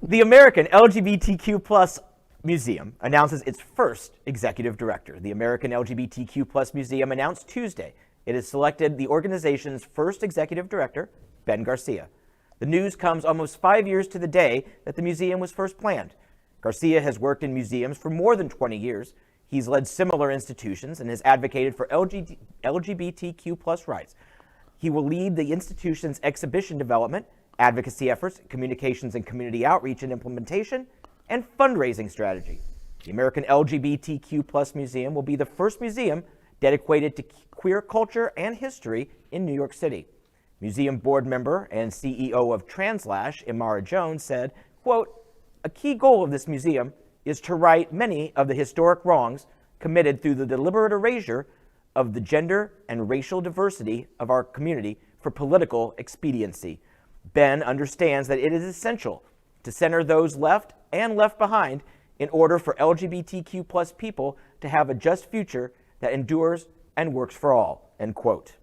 The American LGBTQ Museum announces its first executive director. The American LGBTQ Museum announced Tuesday it has selected the organization's first executive director, Ben Garcia. The news comes almost 5 years to the day that the museum was first planned. Garcia has worked in museums for more than 20 years. He's led similar institutions and has advocated for LGBTQ rights. He will lead the institution's exhibition development, advocacy efforts, communications and community outreach and implementation, and fundraising strategy. The American LGBTQ Museum will be the first museum dedicated to queer culture and history in New York City. Museum board member and CEO of Translash, Imara Jones, said, quote, "A key goal of this museum is to right many of the historic wrongs committed through the deliberate erasure of the gender and racial diversity of our community for political expediency. Ben understands that it is essential to center those left and left behind in order for LGBTQ people to have a just future that endures and works for all," end quote.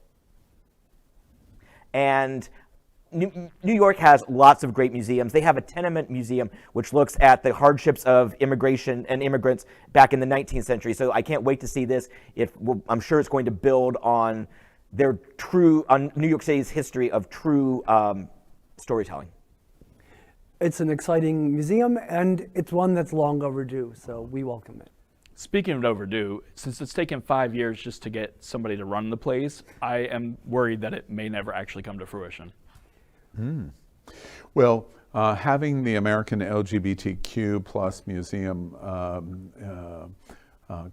And New York has lots of great museums. They have a tenement museum which looks at the hardships of immigration and immigrants back in the 19th century. So I can't wait to see this. I'm sure it's going to build on on New York City's history of true storytelling. It's an exciting museum, and it's one that's long overdue, so we welcome it. Speaking of overdue, since it's taken 5 years just to get somebody to run the place, I am worried that it may never actually come to fruition. Well, having the American LGBTQ Museum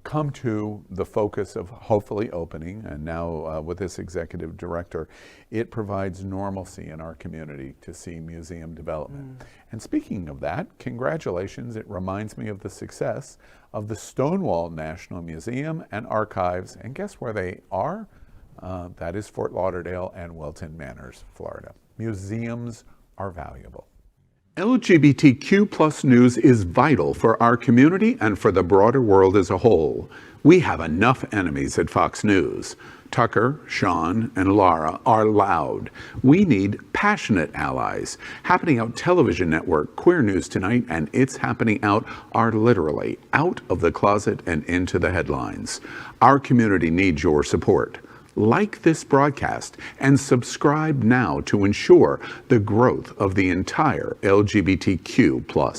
come to the focus of hopefully opening, and now with this executive director, it provides normalcy in our community to see museum development. And speaking of that, congratulations. It reminds me of the success of the Stonewall National Museum and Archives. And guess where they are? That is Fort Lauderdale and Wilton Manors, Florida. Museums are valuable. LGBTQ news is vital for our community and for the broader world as a whole. We have enough enemies at Fox News. Tucker, Sean, and Laura are loud. We need passionate allies. Happening Out Television Network, Queer News Tonight, and It's Happening Out are literally out of the closet and into the headlines. Our community needs your support. Like this broadcast and subscribe now to ensure the growth of the entire LGBTQ